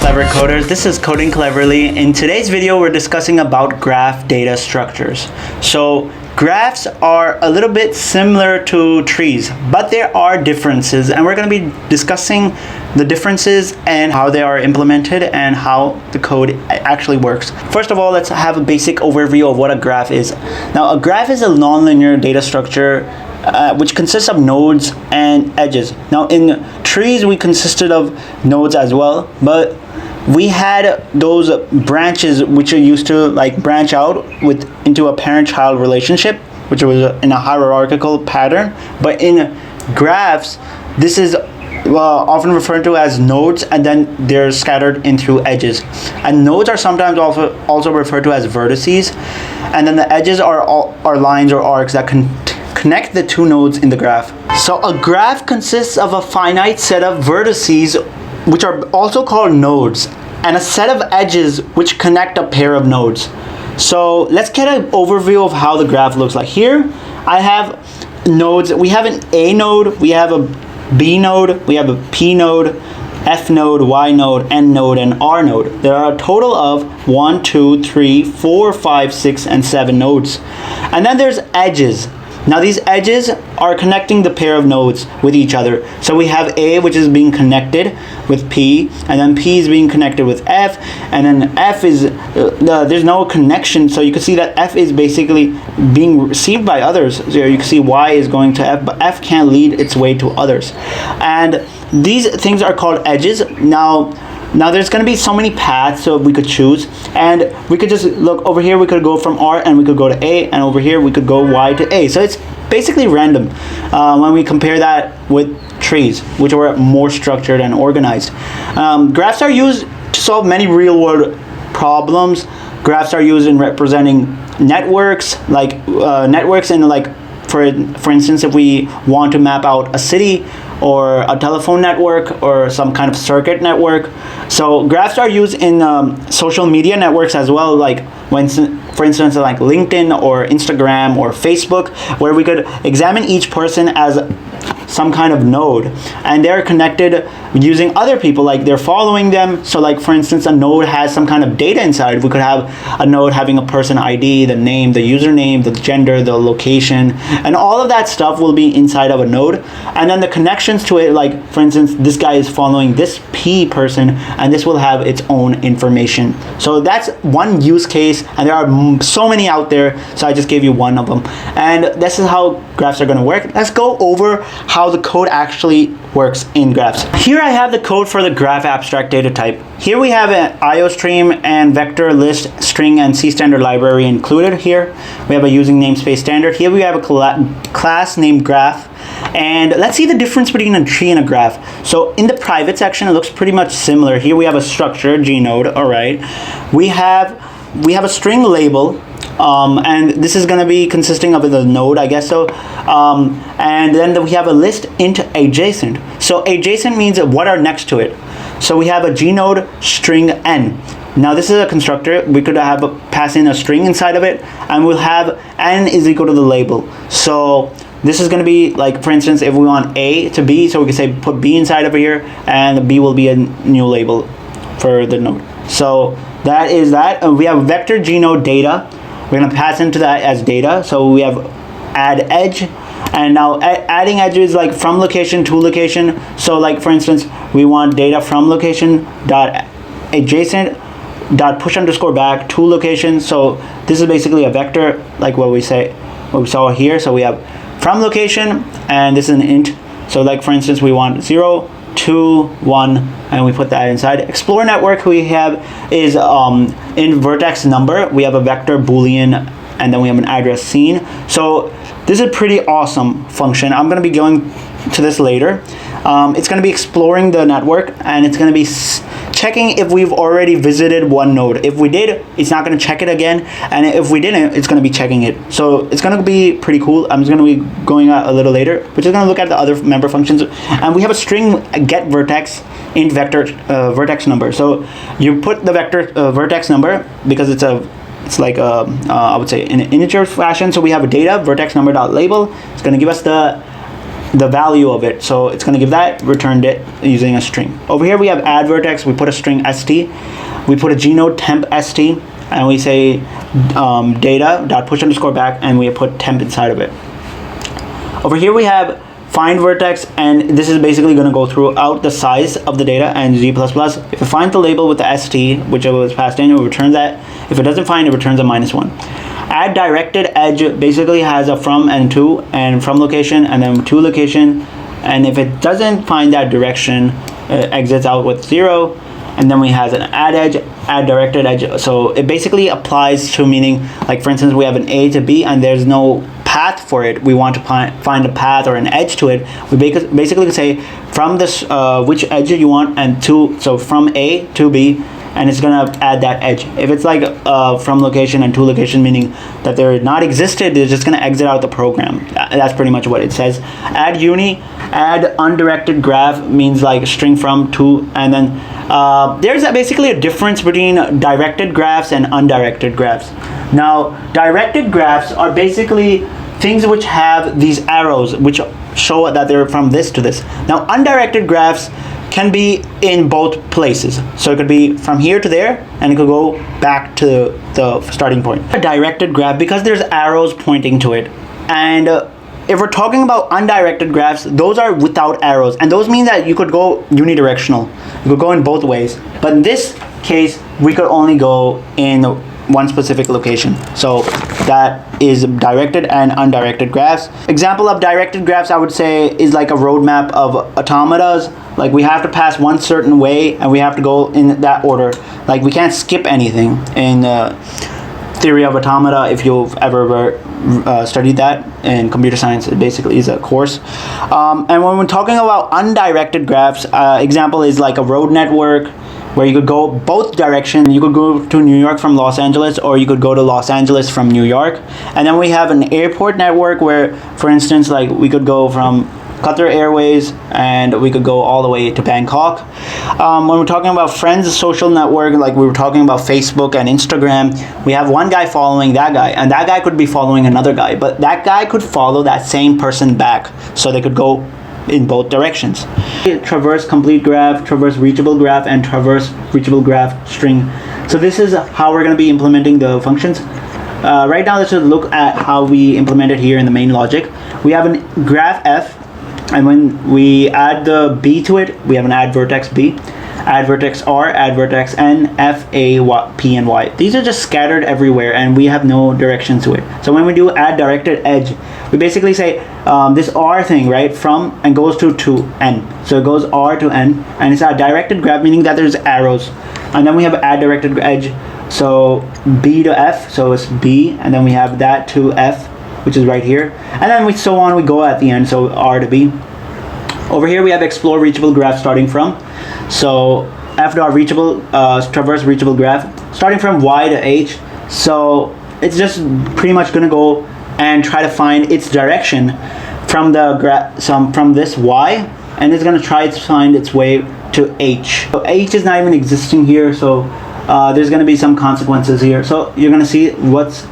clever coders, this is Coding Cleverly. In today's video we're discussing about graph data structures. So graphs are a little bit similar to trees, but there are differences, and we're going to be discussing the differences and how they are implemented and how the code actually works. First of all, let's have a basic overview of what a graph is. Now, a graph is a nonlinear data structure which consists of nodes and edges. Now, in trees we consisted of nodes as well, but we had those branches which are used to like branch out into a parent-child relationship, which was in a hierarchical pattern. But in graphs, this is often referred to as nodes, and then they're scattered in through edges. And nodes are sometimes also referred to as vertices, and then the edges are lines or arcs that connect the two nodes in the graph. So a graph consists of a finite set of vertices, which are also called nodes, and a set of edges which connect a pair of nodes. So let's get an overview of how the graph looks like. Here I have nodes. We have an A node, we have a B node, we have a P node, F node, Y node, N node, and R node. There are a total of 1, 2, 3, 4, 5, 6, and 7 nodes. And then there's edges. Now these edges are connecting the pair of nodes with each other. So we have A, which is being connected with P, and then P is being connected with F, and then F is, there's no connection, so you can see that F is basically being received by others. So you can see Y is going to F, but F can't lead its way to others. And these things are called edges. Now there's going to be so many paths so we could choose, and we could just look over here, we could go from R and we could go to A, and over here we could go Y to A. So it's basically random when we compare that with trees, which were more structured and organized. Graphs are used to solve many real-world problems. Graphs are used in representing networks, for instance, if we want to map out a city or a telephone network or some kind of circuit network. So graphs are used in social media networks as well, like for instance, like LinkedIn or Instagram or Facebook, where we could examine each person as some kind of node, and they're connected using other people, like they're following them. So like for instance, a node has some kind of data inside. We could have a node having a person ID, the name, the username, the gender, the location, and all of that stuff will be inside of a node. And then the connections to it, like for instance, this guy is following this P person, and this will have its own information. So that's one use case, and there are so many out there, so I just gave you one of them. And this is how graphs are going to work. Let's go over how the code actually works in graphs. Here I have the code for the graph abstract data type. Here we have an IO stream and vector, list, string, and C standard library included here. We have a using namespace standard. Here we have a class named graph. And let's see the difference between a tree and a graph. So in the private section, it looks pretty much similar. Here we have a structure, G node, all right. We have a string label, and this is going to be consisting of the node, I guess so. And then we have a list int adjacent. So adjacent means what are next to it. So we have a G node string n. Now this is a constructor. We could pass in a string inside of it, and we'll have n is equal to the label. So this is going to be like, for instance, if we want A to B, so we can say put B inside over here, and B will be a new label for the node. So that is that. We have vector G node data. We're going to pass into that as data. So we have add edge, and now adding edge is like from location to location. So like for instance, we want data from location dot adjacent dot push underscore back to location. So this is basically a vector, like what we saw here. So we have from location, and this is an int. So like for instance, we want 0, 2, 1, and we put that inside. Explore network we have is in vertex number. We have a vector boolean, and then we have an address scene. So this is a pretty awesome function. I'm going to be going to this later. It's going to be exploring the network, and it's going to be checking if we've already visited one node. If we did, it's not going to check it again, and if we didn't, it's going to be checking it. So it's going to be pretty cool. I'm just going to be going out a little later. We're just going to look at the other member functions, and we have a string get vertex int vector vertex number. So you put the vector vertex number because it's like I would say in an integer fashion. So we have a data vertex number dot label. It's going to give us the the value of it. So it's going to give that, returned it using a string. Over here we have add vertex. We put a string st. We put a gnode temp st, and we say data dot push underscore back, and we put temp inside of it. Over here we have find vertex, and this is basically going to go throughout the size of the data and g++. If it finds the label with the st, whichever was passed in, it returns that. If it doesn't find, it returns a -1. Add directed edge basically has a from and to, and from location and then to location, and if it doesn't find that direction, it exits out with 0. And then we have an add edge, add directed edge. So it basically applies to, meaning, like for instance, we have an A to B and there's no path for it. We want to find a path or an edge to it. We basically say from this which edge you want, and to, so from A to B, and it's gonna add that edge. If it's like from location and to location, meaning that they're not existed, it's just gonna exit out the program. That's pretty much what it says. Add uni, add undirected graph means like string from to, and then there's basically a difference between directed graphs and undirected graphs. Now, directed graphs are basically things which have these arrows which show that they're from this to this. Now, undirected graphs can be in both places. So it could be from here to there, and it could go back to the starting point. A directed graph, because there's arrows pointing to it. And if we're talking about undirected graphs, those are without arrows. And those mean that you could go unidirectional. You could go in both ways. But in this case, we could only go in one specific location. So that is directed and undirected graphs. Example of directed graphs, I would say, is like a roadmap of automatas. Like we have to pass one certain way and we have to go in that order. Like we can't skip anything in theory of automata. If you've ever studied that in computer science, it basically is a course. And when we're talking about undirected graphs, example is like a road network, where you could go both directions. You could go to New York from Los Angeles, or you could go to Los Angeles from New York. And then we have an airport network where, for instance, like we could go from Qatar Airways and we could go all the way to Bangkok. When we're talking about friends, social network, like we were talking about Facebook and Instagram, we have one guy following that guy, and that guy could be following another guy, but that guy could follow that same person back, so they could go in both directions. Traverse complete graph, traverse reachable graph, and traverse reachable graph string. So this is how we're going to be implementing the functions. Right now, let's just look at how we implement it here in the main logic. We have a graph f, and when we add the b to it, we have an add vertex b, add vertex r, add vertex n, f, a, y, p, and y. These are just scattered everywhere, and we have no direction to it. So when we do add directed edge, we basically say this r thing, right, from and goes to n. So it goes r to n, and it's a directed graph, meaning that there's arrows. And then we have add directed edge, so b to f, so it's b, and then we have that to f, which is right here, and then we so on we go at the end, so r to b. Over here we have explore reachable graph starting from, so f dot reachable, traverse reachable graph starting from y to h. So it's just pretty much gonna go and try to find its direction from the from this y, and it's gonna try to find its way to h. So h is not even existing here, so there's gonna be some consequences here. So you're gonna see what's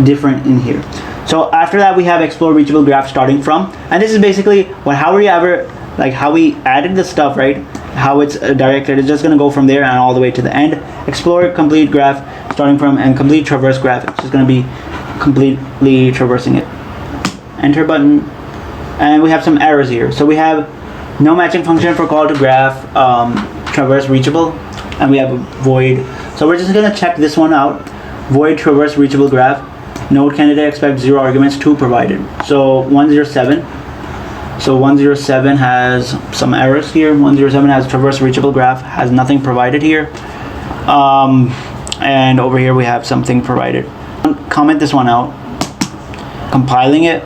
different in here. So after that, we have explore reachable graph starting from, and this is basically how we added the stuff, right? How it's directed. It's just gonna go from there and all the way to the end. Explore complete graph starting from, and complete traverse graph. It's just gonna be completely traversing it. Enter button, and we have some errors here. So we have no matching function for call to graph, traverse reachable, and we have a void. So we're just gonna check this one out. Void traverse reachable graph. Node candidate expect 0 arguments, 2 provided. So 107. So 107 has some errors here. 107 has traverse reachable graph, has nothing provided here. And over here we have something provided. Comment this one out. Compiling it,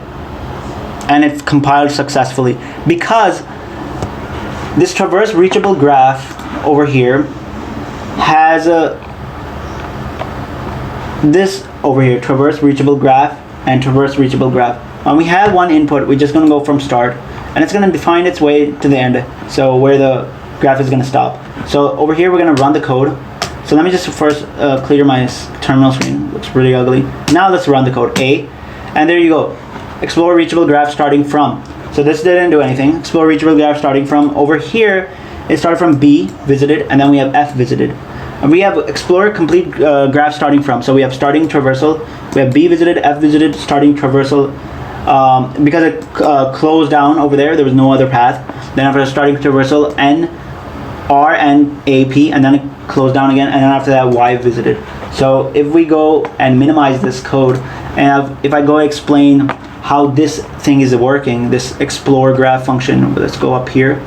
and it's compiled successfully, because this traverse reachable graph over here has this over here, traverse reachable graph and traverse reachable graph. When we have one input, we're just going to go from start, and it's going to define its way to the end, so where the graph is going to stop. So over here we're going to run the code. So let me just first clear my terminal screen. Looks really ugly. Now let's run the code. A, and there you go. Explore reachable graph starting from. So this didn't do anything. Explore reachable graph starting from over here. It started from B visited, and then we have F visited. And we have explore complete graph starting from. So we have starting traversal. We have B visited, F visited, starting traversal. Because it closed down over there was no other path. Then after starting traversal, N, R, N, A, P, and then it closed down again, and then after that Y visited. So if we go and minimize this code, and if I go explain how this thing is working, this explore graph function, let's go up here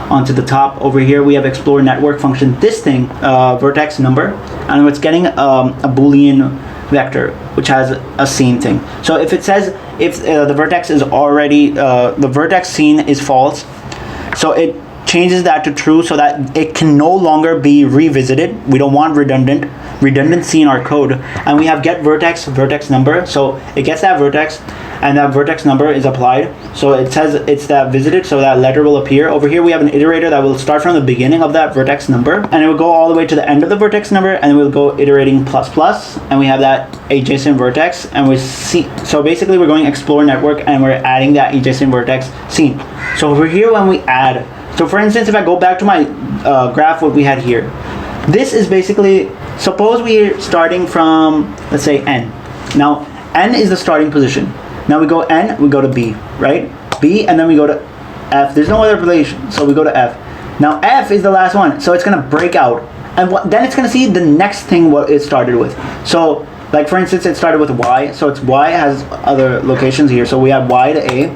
onto the top. Over here we have explore network function. This thing, vertex number, and it's getting a Boolean vector which has a scene thing. So if it says if the vertex is already the vertex scene is false, so it changes that to true so that it can no longer be revisited. We don't want redundancy in our code, and we have get vertex number, so it gets that vertex and that vertex number is applied. So it says it's that visited, so that letter will appear. Over here we have an iterator that will start from the beginning of that vertex number, and it will go all the way to the end of the vertex number, and we'll go iterating plus plus, and we have that adjacent vertex, and we see. So basically we're going explore network and we're adding that adjacent vertex scene. So over here when we add, so for instance, if I go back to my graph, what we had here, this is basically, suppose we're starting from, let's say N. Now N is the starting position. Now we go N, we go to B, right? B, and then we go to F. There's no other relation, so we go to F. Now F is the last one, so it's gonna break out, and then it's gonna see the next thing what it started with. So like for instance, it started with Y, so it's Y has other locations here. So we have Y to A,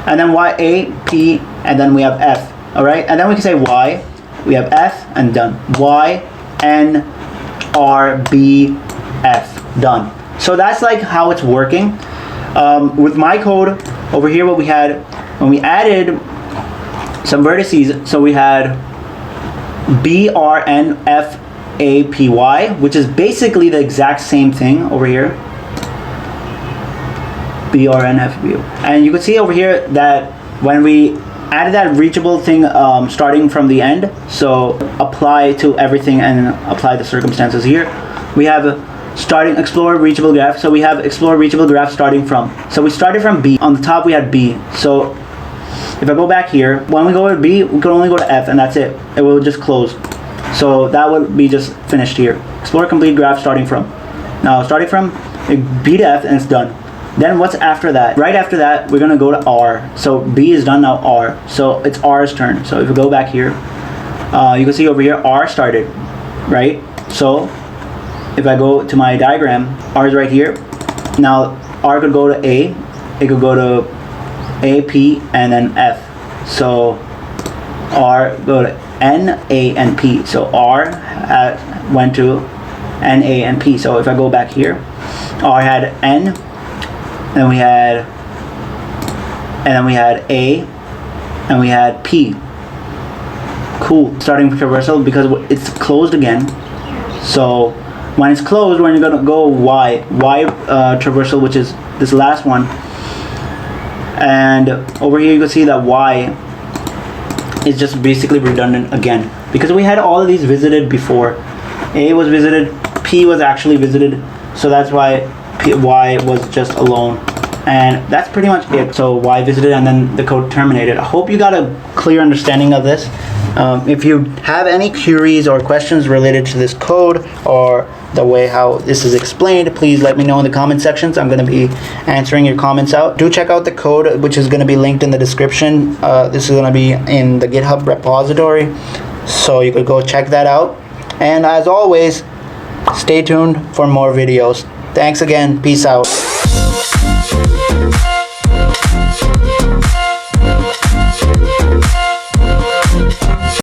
and then Y, A, P, and then we have F. All right, and then we can say Y, we have F, and done. Y, N, R, B, F, done. So that's like how it's working. With my code over here, what we had when we added some vertices, so we had B, R, N, F, A, P, Y, which is basically the exact same thing over here. B, R, N, F, B, and you can see over here that when we added that reachable thing starting from the end, so apply to everything and apply the circumstances here, we have starting explore reachable graph. So we have explore reachable graph starting from, so we started from B. On the top we had B. So if I go back here, when we go to B, we can only go to F, and that's it. It will just close. So that would be just finished here. Explore complete graph starting from. Now starting from B to F, and it's done. Then what's after that? Right after that, we're gonna go to R. So B is done, now R. So it's R's turn. So if we go back here, you can see over here R started, right? So if I go to my diagram, R is right here. Now R could go to A, it could go to A, P, and then F. So R go to N, A, and P. So R went to N, A, and P. So if I go back here, R had N, and then we had A, and we had P. Cool. Starting with traversal because it's closed again. So when it's closed, when you're gonna go Y traversal, which is this last one, and over here you can see that Y is just basically redundant again because we had all of these visited before. A was visited, P was actually visited, so that's why Y was just alone, and that's pretty much it. So Y visited, and then the code terminated. I hope you got a clear understanding of this. If you have any queries or questions related to this code or the way how this is explained, please let me know in the comment sections. I'm going to be answering your comments out. Do check out the code, which is going to be linked in the description. This is going to be in the GitHub repository, so you could go check that out. And as always, stay tuned for more videos. Thanks again. Peace out.